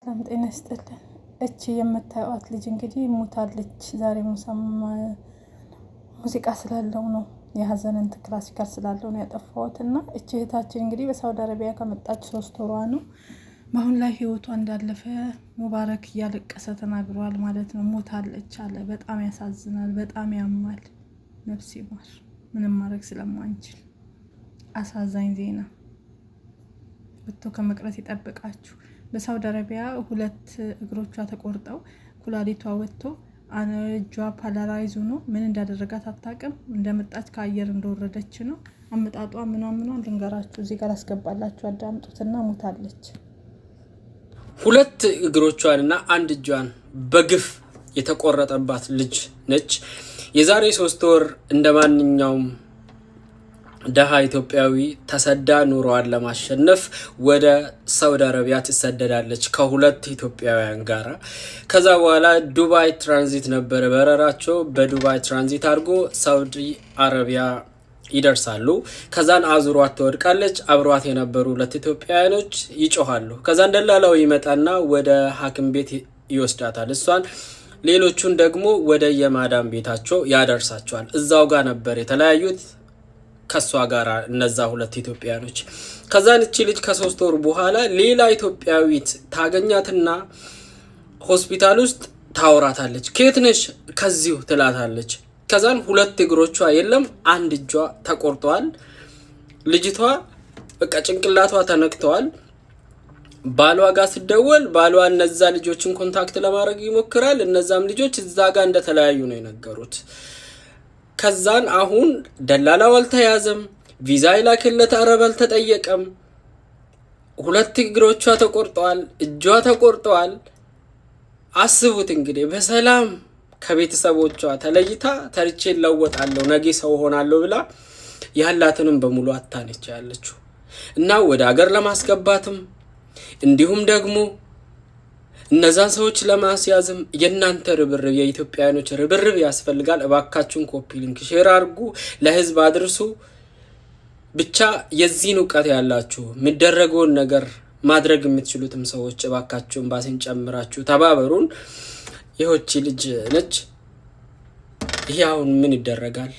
ሰላም ጤና ይስጥልን። እቺ የምታዩት ልጅ እንግዲህ ሞታለች። ዛሬ ሙዚቃ ስላለው ነው የሀዘንን ክላሲካል ስላለው ነው ያጠፋሁትና እቺ እህታችን እንግዲህ በሳውዲ አረቢያ ከመጣች 3 ወሯ ነው። በአሁን ላይ ህይወቷ እንዳለፈ ሙባረክ እያለቀሰ ተናግሯል ማለት ነው። ሞታለች አለ። በጣም ያሳዝናል፣ በጣም ያማል። ነፍስ ይማር። ምንም ማድረግ ስለማንችል አሳዛኝ ዜና። ወጥቶ ከመቅረት ይጠብቃችሁ። በሳውዲ አረቢያ 2 እግሮቿ ተቆርጠው ኩላሊቷ ወጥቶ እጇ ፓላራይዝ ሆኖ ምን እንዳደረጋት አታውቅም። እንደመጣች ከአየር እንደወረደች ነው። አመጣጧ ምናምኗ ልንገራችሁ፣ እዚህ ጋር አስገባላችሁ አዳምጡትና ሞታለች። 2 እግሮቿንና 1 እጇን በግፍ የተቆረጠባት ልጅ ነች። የዛሬ 3 ወር እንደማንኛውም ደሃ ኢትዮጵያዊ ተሰዳ ኑሮዋን ለማሸነፍ ወደ ሳውዲ አረቢያ ትሰደዳለች ከ2 ኢትዮጵያውያን ጋራ። ከዛ በኋላ ዱባይ ትራንዚት ነበር በረራቸው። በዱባይ ትራንዚት አድርጎ ሳውዲ አረቢያ ይደርሳሉ። ከዛን አዙሯት ትወድቃለች። አብሯት የነበሩ 2 ኢትዮጵያውያኖች ይጮሃሉ። ከዛን ደላላው ይመጣና ወደ ሐኪም ቤት ይወስዳታል እሷን። ሌሎቹን ደግሞ ወደ የማዳም ቤታቸው ያደርሳቸዋል። እዛው ጋር ነበር የተለያዩት ከሷ ጋር እነዛ 2 ኢትዮጵያኖች። ከዛን እቺ ልጅ ከ3 ወር በኋላ ሌላ ኢትዮጵያዊት ታገኛትና ሆስፒታል ውስጥ ታወራታለች። ከየት ነሽ? ከዚሁ ትላታለች። ከዛን 2 እግሮቿ የለም 1 እጇ ተቆርጧል። ልጅቷ በቃ ጭንቅላቷ ተነክቷል። ባሏ ጋር ሲደወል ባሏ እነዛ ልጆችን ኮንታክት ለማድረግ ይሞክራል። እነዛም ልጆች እዛ ጋር እንደተለያዩ ነው የነገሩት። ከዛን አሁን ደላላው አልተያዘም፣ ቪዛ ይላክለት አረብ አልተጠየቀም። 2 እግሮቿ ተቆርጠዋል፣ እጇ ተቆርጠዋል። አስቡት እንግዲህ በሰላም ከቤተሰቦቿ ተለይታ ተርቼ ለወጣለሁ ነገ ሰው ሆናለሁ ብላ ያላትንም በሙሉ አታነች ያለችው እና ወደ ሀገር ለማስገባትም እንዲሁም ደግሞ እነዛን ሰዎች ለማስያዝም የናንተ ርብርብ የኢትዮጵያኖች ርብርብ ያስፈልጋል። እባካችሁን ኮፒ ሊንክ ሼር አድርጉ፣ ለህዝብ አድርሱ። ብቻ የዚህን ዕውቀት ያላችሁ የሚደረገውን ነገር ማድረግ የምትችሉትም ሰዎች እባካችሁን ባሲን ጨምራችሁ ተባበሩን። ይህቺ ልጅ ነች። ይሄ አሁን ምን ይደረጋል?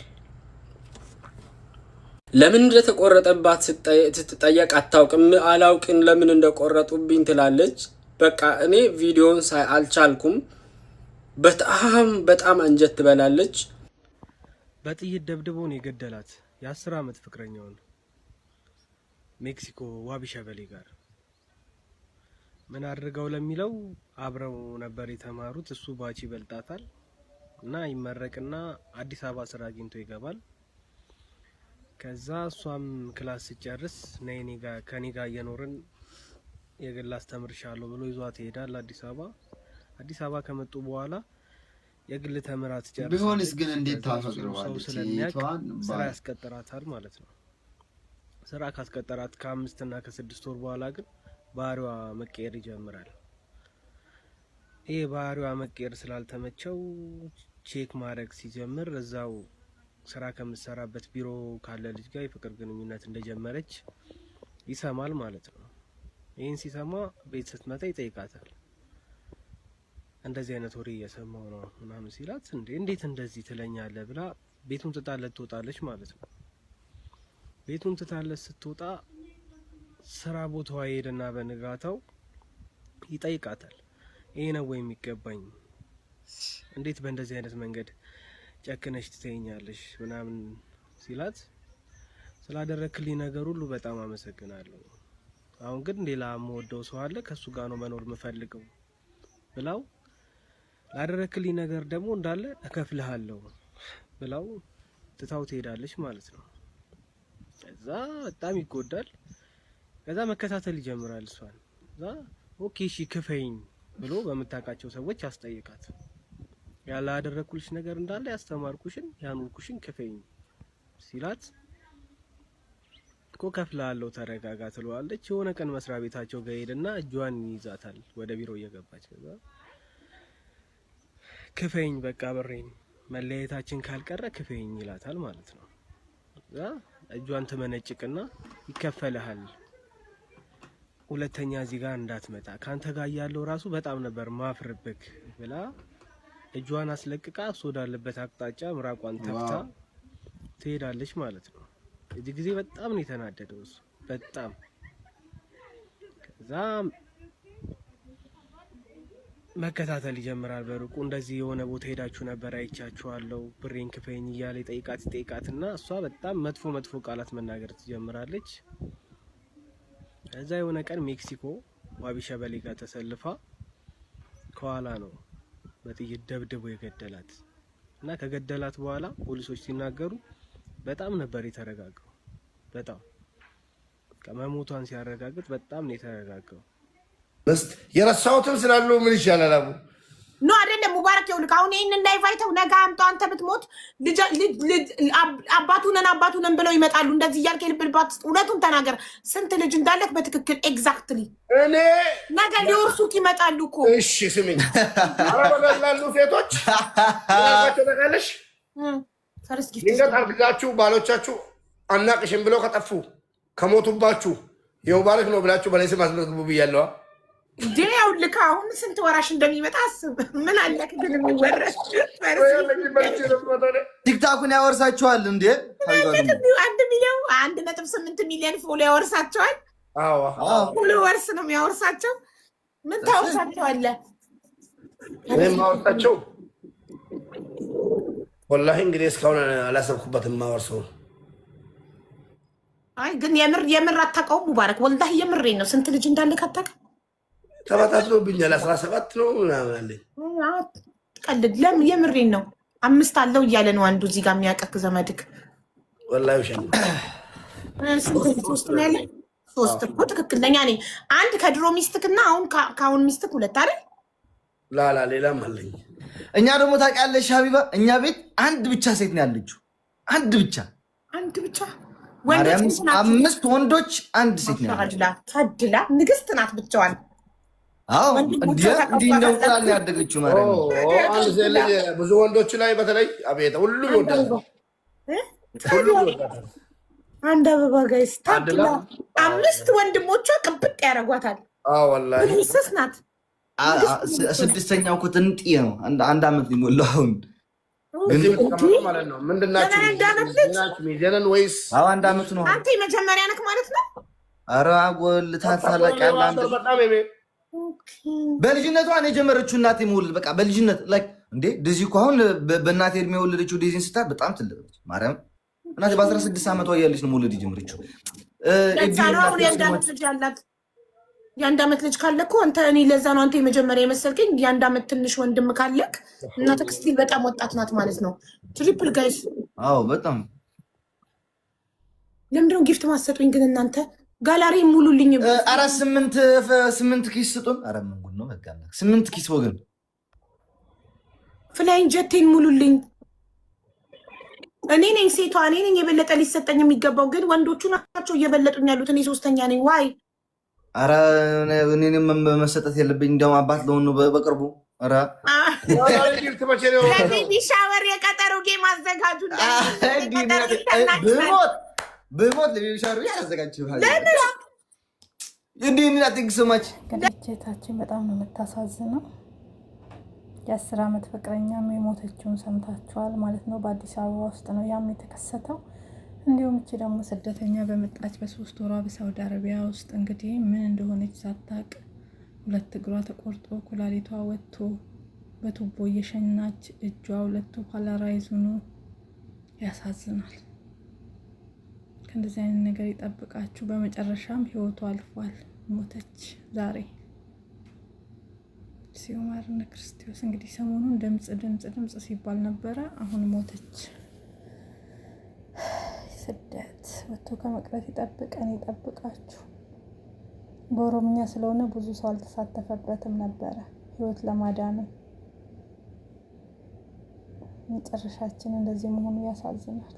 ለምን እንደተቆረጠባት ስትጠየቅ አታውቅም። አላውቅም ለምን እንደቆረጡብኝ ትላለች። በቃ እኔ ቪዲዮን ሳይ አልቻልኩም። በጣም አንጀት ትበላለች። በጥይት ደብድቦን የገደላት የ10 ዓመት ፍቅረኛውን ሜክሲኮ ዋቢ ሸበሌ ጋር ምን አድርገው ለሚለው አብረው ነበር የተማሩት። እሱ ባቺ ይበልጣታል እና ይመረቅና አዲስ አበባ ስራ አግኝቶ ይገባል። ከዛ እሷም ክላስ ሲጨርስ ነይኔ ጋር ከኔ ጋር እየኖርን የግል አስተምርሻለሁ ብሎ ይዟት ይሄዳል አዲስ አበባ ከመጡ በኋላ የግል ተምራት ጨርሳ ቢሆንስ ግን እንዴት ታፈቅረዋለች? ስራ ያስቀጥራታል ማለት ነው። ስራ ካስቀጠራት ከ5 እና ከ6 ወር በኋላ ግን ባህሪዋ መቀየር ይጀምራል። ይሄ ባህሪዋ መቀየር ስላልተመቸው ቼክ ማድረግ ሲጀምር እዛው ስራ ከምትሰራበት ቢሮ ካለ ልጅ ጋር የፍቅር ግንኙነት እንደጀመረች ይሰማል ማለት ነው። ይህን ሲሰማ ቤት ስትመጣ ይጠይቃታል። እንደዚህ አይነት ወሬ እየሰማው ነው ምናምን ሲላት እንዴት እንደዚህ ትለኛለህ ብላ ቤቱን ትታለት ትወጣለች ማለት ነው። ቤቱን ትታለት ስትወጣ ስራ ቦታዋ ሄደና በንጋታው ይጠይቃታል። ይሄ ነው ወይ የሚገባኝ? እንዴት በእንደዚህ አይነት መንገድ ጨክነሽ ትተኛለሽ ምናምን ሲላት ስላደረክልኝ ነገር ሁሉ በጣም አመሰግናለሁ። አሁን ግን ሌላ የምወደው ሰው አለ፣ ከሱ ጋር ነው መኖር የምፈልገው ብላው ላደረክልኝ ነገር ደግሞ እንዳለ እከፍልሃለሁ ብላው ትታው ትሄዳለች ማለት ነው። ከዛ በጣም ይጎዳል። ከዛ መከታተል ይጀምራል እሷን። ከዛ ኦኬ እሺ ክፈይኝ ብሎ በመታቃቸው ሰዎች ያስጠይቃት። ያላደረኩልሽ ነገር እንዳለ ያስተማርኩሽን ያኑርኩሽን ክፈይኝ ሲላት ከፍላለሁ ተረጋጋ ትለዋለች። የሆነ ቀን መስሪያ ቤታቸው ጋር ሄደና እጇን ይዛታል ወደ ቢሮ እየገባች። ከዛ ክፈይኝ በቃ ብሬን መለየታችን ካልቀረ ክፈይኝ ይላታል ማለት ነው። ከዛ እጇን ትመነጭቅና ይከፈልሃል ሁለተኛ እዚህ ጋር እንዳትመጣ ካንተ ጋር ያለው ራሱ በጣም ነበር ማፍርብክ ብላ እጇን አስለቅቃ እሱ ወዳለበት አቅጣጫ ምራቋን ተፍታ ትሄዳለች ማለት ነው። እዚህ ጊዜ በጣም ነው የተናደደው እሱ በጣም። ከዛ መከታተል ይጀምራል በሩቁ። እንደዚህ የሆነ ቦታ ሄዳችሁ ነበር አይቻችኋለሁ፣ ብሬን ክፈኝ እያለ ጠይቃትና እሷ በጣም መጥፎ ቃላት መናገር ትጀምራለች። ከዛ የሆነ ቀን ሜክሲኮ ዋቢ ሸበሌ ጋር ተሰልፋ ከኋላ ነው በጥይት ደብድቦ የገደላት እና ከገደላት በኋላ ፖሊሶች ሲናገሩ በጣም ነበር የተረጋጋው። በጣም ከመሞቷን ሲያረጋግጥ በጣም ነው የተረጋጋው። በስት የረሳሁትን ስላሉ ምን ይሻላል አቡ ኖ አይደለም ሙባረክ ይኸውልህ አሁን ይሄንን ላይቭ አይተው ነገ አምጣ አንተ ብትሞት ልጅ አባቱ ነን ብለው ይመጣሉ። እንደዚህ እያልክ ልብልባት እውነቱን ተናገር። ስንት ልጅ እንዳለክ በትክክል ኤግዛክትሊ እኔ ነገ ሊወርሱት ይመጣሉ እኮ። እሺ ስሚኝ፣ አረጋላሉ ሴቶች ያላችሁ ተቀለሽ ፈርስ ጊፍት ድንገት አርግዛችሁ ባሎቻችሁ አናቅሽም ብለው ከጠፉ ከሞቱባችሁ ይኸው ባልክ ነው ብላችሁ በላይ ስም አስመዝግቡ ብያለሁ። ዲያው ልካ አሁን ስንት ወራሽ እንደሚመጣ አስብ። ምን አለክ ግን ወረሽ ቲክታኩን ያወርሳቸዋል እንዴ? 1.8 ሚሊዮን ፎሎ ያወርሳቸዋል። አዎ ሁሉ ወርስ ነው የሚያወርሳቸው። ምን ታወርሳቸዋለህ? እኔም ማወርሳቸው ወላሂ እንግዲህ እስካሁን አላሰብኩበትም ማወርሰው። አይ ግን የምር አታውቀውም ሙባረክ፣ ወላሂ የምሬን ነው። ስንት ልጅ እንዳለ ካታውቅ ተባታትሎብኛል። 17 ነው ምናምን አለኝ። ቀልድ ለምን? የምሬን ነው። 5 አለው እያለ ነው አንዱ እዚህ ጋር የሚያቀክ ዘመድክ። ወላሂ ሸን ሶስት ነው ያለ። ሶስት እኮ ትክክለኛ ነኝ። አንድ ከድሮ ሚስትክና ከአሁን ሚስትክ 2 አይደል? ላላ ሌላም አለኝ። እኛ ደግሞ ታውቂያለሽ ሀቢባ፣ እኛ ቤት አንድ ብቻ ሴት ነው ያለችው። አንድ ብቻ ወንዶች 5 ወንዶች አንድ ሴት ነው ያለችው። ታድላ ንግስት ናት ብቻዋን። አዎ እንዲህ ነው ቃል ያደገችው ማለት ነው። አንድ ሴት ልጅ ብዙ ወንዶች ላይ በተለይ አቤት ሁሉም ይወዳል። ሁሉም ይወዳል። አንድ አበባ ጋይስ ታድላ 5 ወንድሞቿ ቅብጥ ያደርጓታል። አዎ ወላሂ ንግስት ናት። 6ኛው እኮ ትንጥ ነው። አንድ አመት ሊሞላው አሁን ማለት ነው። ምንድናችሁ ሚዘነን ወይስ? አዎ አንድ አመት ነው። አንተ የመጀመሪያ ነክ ማለት ነው። ኧረ አጎልታት ታላቃለ አንተ በጣም በልጅነቷ ነው የጀመረችው። እናቴ መውለድ በቃ በልጅነት ላይክ እንዴ ዲዚ እኮ አሁን በእናቴ እድሜ የወለደችው ዲዚን ስታት በጣም ትልቅ ነች። ማርያም እናቴ በ16 አመቷ እያለች ነው መውለድ የጀመረችው። የአንድ አመት ልጅ ካለ እኮ አንተ እኔ ለዛ ነው አንተ የመጀመሪያ የመሰልከኝ። የአንድ አመት ትንሽ ወንድም ካለክ እናትህ ስቲል በጣም ወጣት ናት ማለት ነው። ትሪፕል ጋይስ። አዎ በጣም ለምንድነው ጊፍት ማሰጡኝ ግን እናንተ? ጋላሪ ሙሉልኝ። 8 ኪስ ስጡን። ኧረ ምን ጉድ ነው በቃ 8 ኪስ ወገን። ፍላይን ጀቴን ሙሉልኝ። እኔ ነኝ ሴቷ፣ እኔ ነኝ የበለጠ ሊሰጠኝ የሚገባው፣ ግን ወንዶቹ ናቸው እየበለጡኝ ያሉት። እኔ 3ኛ ነኝ። ዋይ ኧረ እኔንም መሰጠት የለብኝ። እንደውም አባት ለሆኑ በቅርቡ ኧረ ቤቢ ሻወር የቀጠሮ ጌም አዘጋጁ። ብሞት ለቤቢ ሻወር ያዘጋጁ። እንዲህ ቲንክ ሶ ማች። ግዴታችን በጣም ነው የምታሳዝነው። የ10 ዓመት ፍቅረኛም የሞተችውን ሰምታችኋል ማለት ነው። በአዲስ አበባ ውስጥ ነው ያም የተከሰተው። እንዲሁም እቺ ደግሞ ስደተኛ በመጣች በ3 ወሯ በሳውዲ አረቢያ ውስጥ እንግዲህ ምን እንደሆነች ሳታቅ 2 እግሯ ተቆርጦ ኩላሊቷ ወጥቶ በቱቦ እየሸናች እጇ 2 ፓላራይዝ ሆኖ ያሳዝናል። ከእንደዚህ አይነት ነገር ይጠብቃችሁ። በመጨረሻም ህይወቷ አልፏል፣ ሞተች ዛሬ። ሲኦማርና ክርስቶስ እንግዲህ ሰሞኑን ድምጽ ሲባል ነበረ። አሁን ሞተች። ስደት ወጥቶ ከመቅረት ይጠብቃችሁ። በኦሮምኛ ስለሆነ ብዙ ሰው አልተሳተፈበትም ነበረ ህይወት ለማዳን። መጨረሻችን እንደዚህ መሆኑ ያሳዝናል።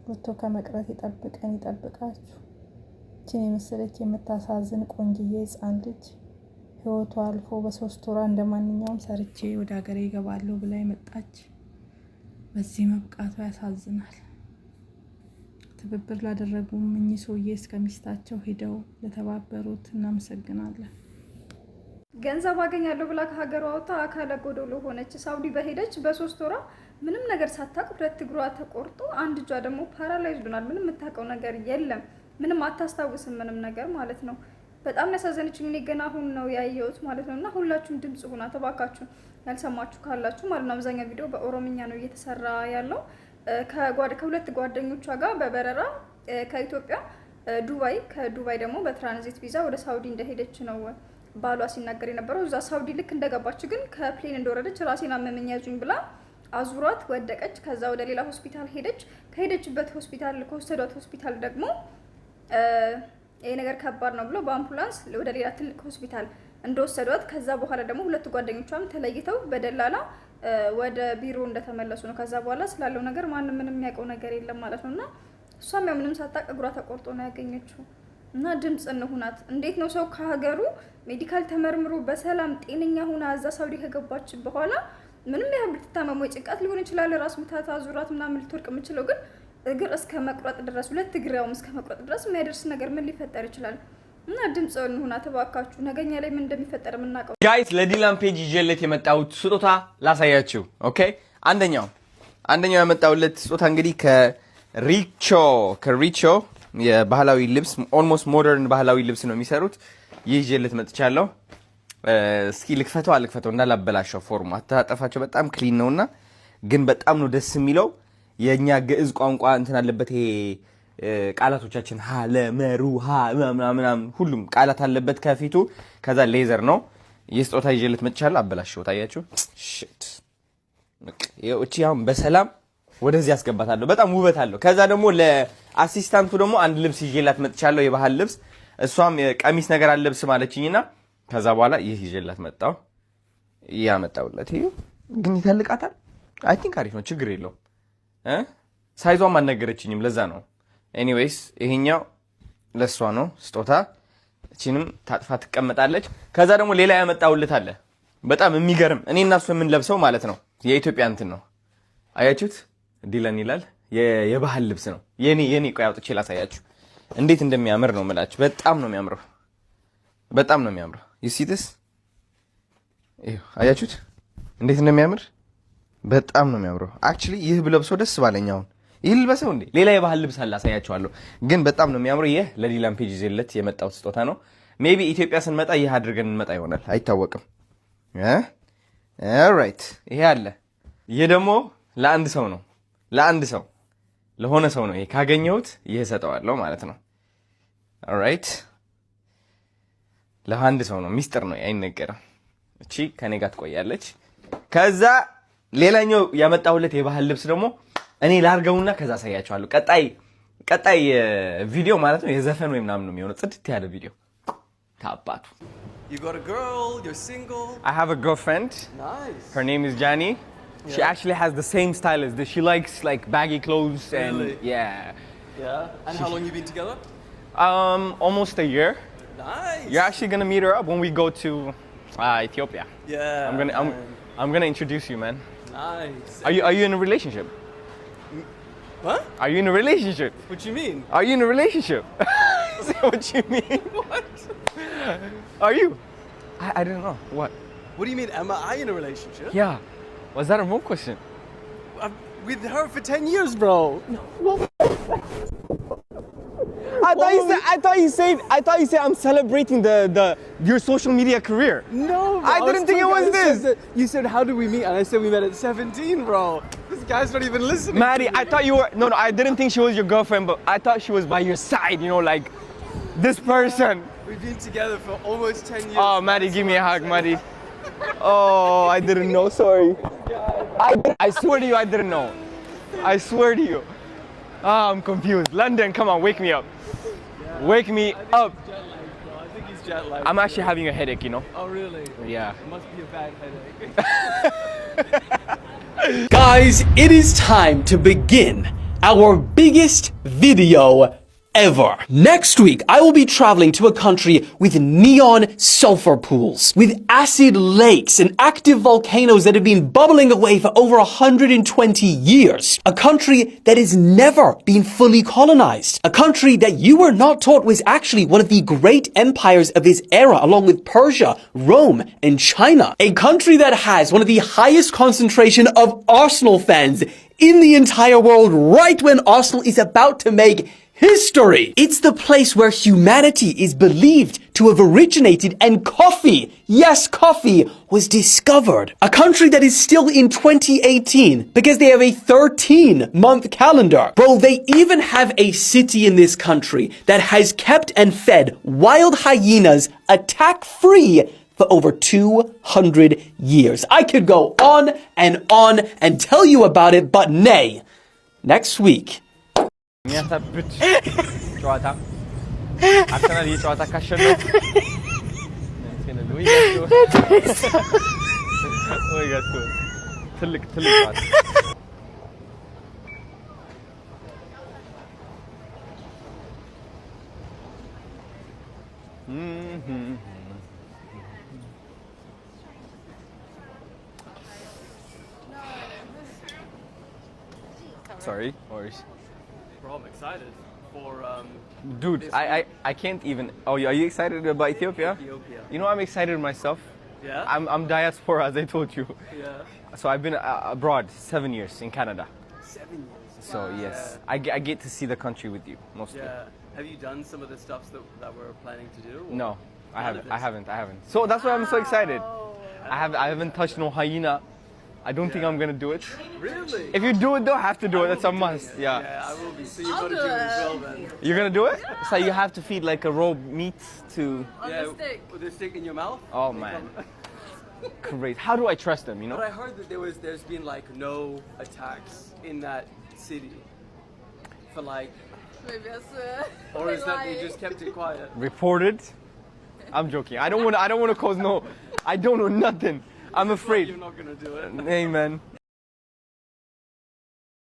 ወጥቶ ከመቅረት ይጠብቃችሁ። እቺን የመሰለች የምታሳዝን ቆንጅዬ ህፃን ልጅ ህይወቷ አልፎ በ3 ወሯ እንደማንኛውም ሰርቼ ወደ ሀገሬ ይገባለሁ ብላ መጣች። በዚህ መብቃቷ ያሳዝናል። ትብብር ላደረጉም እኚህ ሰውዬ እስከሚስታቸው ሄደው ለተባበሩት እናመሰግናለን። ገንዘብ አገኛለሁ ብላ ከሀገሯ ወጥታ አካለ ጎዶሎ ሆነች። ሳውዲ በሄደች በ3 ወሯ ምንም ነገር ሳታውቅ 2 እግሯ ተቆርጦ 1 እጇ ደግሞ ፓራላይዝድ ሆናል። ምንም የምታውቀው ነገር የለም። ምንም አታስታውስም ምንም ነገር ማለት ነው። በጣም ያሳዘነችኝ እኔ ገና አሁን ነው ያየሁት ማለት ነውና ሁላችሁም ድምጽ ሆና ተባካችሁ ያልሰማችሁ ካላችሁ ማለት ነው። አብዛኛው ቪዲዮ በኦሮምኛ ነው እየተሰራ ያለው። ከሁለት ጓደኞቿ ጋር በበረራ ከኢትዮጵያ ዱባይ ከዱባይ ደግሞ በትራንዚት ቪዛ ወደ ሳውዲ እንደሄደች ነው ባሏ ሲናገር የነበረው። እዛ ሳውዲ ልክ እንደገባች ግን ከፕሌን እንደወረደች ራሴን አመመኝ ያዙኝ ብላ አዙሯት ወደቀች። ከዛ ወደ ሌላ ሆስፒታል ሄደች። ከሄደችበት ሆስፒታል ከወሰዷት ሆስፒታል ደግሞ ይሄ ነገር ከባድ ነው ብሎ በአምቡላንስ ወደ ሌላ ትልቅ ሆስፒታል እንደወሰዷት ከዛ በኋላ ደግሞ ሁለት ጓደኞቿም ተለይተው በደላላ ወደ ቢሮ እንደተመለሱ ነው። ከዛ በኋላ ስላለው ነገር ማንም ምንም የሚያውቀው ነገር የለም ማለት ነውና እሷም ያው ምንም ሳታውቅ እግሯ ተቆርጦ ነው ያገኘችው። እና ድምጽ እንሁናት። እንዴት ነው ሰው ከሀገሩ ሜዲካል ተመርምሮ በሰላም ጤነኛ ሆና እዛ ሳውዲ ከገባች በኋላ ምንም ያህል ብትታመም ወይ ጭንቀት ሊሆን ይችላል ራስ ምታት አዙራት ምናምን ልትወርቅ የምችለው ግን እግር እስከ መቁረጥ ድረስ 2 እግር ያውም እስከ መቁረጥ ድረስ የሚያደርስ ነገር ምን ሊፈጠር ይችላል? እና ድምጽ እንሁና ተባካችሁ። ነገኛ ላይ ምን እንደሚፈጠር ምናቀው ጋይስ ለዲላን ፔጅ ይዤለት የመጣሁት ስጦታ ላሳያችሁ። ኦኬ አንደኛው ያመጣሁለት ስጦታ እንግዲህ ከሪቾ የባህላዊ ልብስ ኦልሞስት ሞደርን ባህላዊ ልብስ ነው የሚሰሩት። ይዤለት መጥቻለሁ። እስኪ ልክፈተው እንዳላበላሸው ፎርሙ አታጠፋቸው። በጣም ክሊን ነውና ግን በጣም ነው ደስ የሚለው። የኛ ግዕዝ ቋንቋ እንትን አለበት። ይሄ ቃላቶቻችን ሀ ለመሩ ሀ ምናምን ሁሉም ቃላት አለበት ከፊቱ። ከዛ ሌዘር ነው የስጦታ ይዤለት መጥቻለሁ። አበላሸው ታያችሁ። ሽት እቺ አሁን በሰላም ወደዚህ ያስገባታለሁ። በጣም ውበት አለው። ከዛ ደግሞ ለአሲስታንቱ ደግሞ አንድ ልብስ ይዤላት መጥቻለሁ፣ የባህል ልብስ። እሷም ቀሚስ ነገር አለብስ ማለችኝና ከዛ በኋላ ይህ ይዤላት መጣው። ያመጣውለት ይሄ ግን ይተልቃታል። አይ ቲንክ አሪፍ ነው፣ ችግር የለውም። ሳይዟም አልነገረችኝም፣ ለዛ ነው። ኤኒዌይስ ይሄኛው ለሷ ነው ስጦታ። እቺንም ታጥፋ ትቀመጣለች። ከዛ ደግሞ ሌላ ያመጣውለት አለ በጣም የሚገርም እኔ እና እሱ የምንለብሰው ማለት ነው። የኢትዮጵያ እንትን ነው አያችሁት? ዲላን ይላል። የባህል ልብስ ነው የኔ ቆይ አውጥቼ ላሳያችሁ እንዴት እንደሚያምር ነው የምላችሁ። በጣም ነው የሚያምረው፣ በጣም ነው የሚያምረው። you see this አያችሁት እንዴት እንደሚያምር? በጣም ነው የሚያምረው። አክቹሊ ይህ ብለብሰው ደስ ባለኛው ይህ ልበሰው እንዴ። ሌላ የባህል ልብስ አለ አሳያችኋለሁ፣ ግን በጣም ነው የሚያምረው። ይህ ለዲላን ፔጅ ይዘለት የመጣው ስጦታ ነው። ሜቢ ኢትዮጵያ ስንመጣ ይህ አድርገን እንመጣ ይሆናል፣ አይታወቅም። ኦልራይት ይሄ አለ። ይሄ ደግሞ ለአንድ ሰው ነው፣ ለሆነ ሰው ነው። ይሄ ካገኘሁት ይሄ ሰጠዋለሁ ማለት ነው። ኦልራይት ለአንድ ሰው ነው፣ ሚስጥር ነው፣ አይነገርም። እቺ ከኔ ጋር ትቆያለች። ከዛ ሌላኛው ያመጣሁለት የባህል ልብስ ደግሞ እኔ ላርገውና ከዛ አሳያችኋለሁ። ቀጣይ ቪዲዮ ማለት ነው የዘፈን ወይ ምናምን ነው የሚሆነው፣ ጽድት ያለ ቪዲዮ ታባቱ። You got a girl, you're single. I have a girlfriend. Nice. Her name is Jani. Yeah. She actually has the same style as this. She likes like baggy clothes and really? Yeah. And how long you been together? Almost a year. Nice. You're actually gonna meet her up when we go to Ethiopia. Yeah. I'm gonna introduce you, man. Nice. Are you in a relationship? What? Are you in a relationship? What do you mean? Are you in a relationship? What you mean? What? Are you? I don't know. What? What do you mean? Am I in a relationship? Yeah. Was that a wrong question? I'm with her for 10 years, bro. No. I thought you said I'm celebrating your social media career. No, bro. I didn't think it was this. You said how did we meet? And I said we met at 17, bro. This guy's not even listening. Maddie, I thought you were no, I didn't think she was your girlfriend, but I thought she was by your side, you know, like this person. We've been together for almost 10 years. Oh, Maddie, give me a hug, Maddie. Oh, I didn't know, sorry. I swear to you, I didn't know. I swear to you. I'm confused. London, come on, wake me up. Wake me up. Jet lag, bro. I think he's jet lagged. I'm actually having a headache, you know. Oh, really? Yeah. It must be a bad headache. Guys, it is time to begin our biggest video ever. Next week, I will be traveling to a country with neon sulfur pools, with acid lakes and active volcanoes that have been bubbling away for over 120 years. A country that has never been fully colonized. A country that you were not taught was actually one of the great empires of its era, along with Persia, Rome, and China. A country that has one of the highest concentration of Arsenal fans in the entire world right when Arsenal is about to make history. It's the place where humanity is believed to have originated and coffee, yes, coffee, was discovered. A country that is still in 2018 because they have a 13-month calendar. Bro, they even have a city in this country that has kept and fed wild hyenas attack-free for over 200 years. I could go on and tell you about it, but nay, next week. የሚያሳብድ ጨዋታ አርሰናል የጨዋታ ካሸነፈ ወይ ጋስቶ ትልቅ ጨዋታ Sorry, worries. Bro, I'm excited for Dude, I can't even. Oh, are you excited about Ethiopia? Ethiopia. You know, I'm excited myself. Yeah? I'm diaspora, as I told you. Yeah. So I've been abroad 7 years in Canada. 7 years. So yes, I get to see the country with you mostly. Yeah. Have you done some of the stuff that we're planning to do? No, I haven't. So that's why I'm so excited. I haven't touched no hyena. I don't think I'm gonna do it. Really? If you do it though, I have to do it. That's a must. Yeah. Yeah, I will be. So you gotta do it as well then. You're gonna do it? So you have to feed like a raw meat to. With the stick in your mouth. Oh man. Great. How do I trust them? You know. But I heard that there's been like no attacks in that city for like. Or is that they just kept it quiet? Reported. I'm joking. I don't want to cause no. I don't know nothing. I'm afraid. You're not gonna do it. Hey man,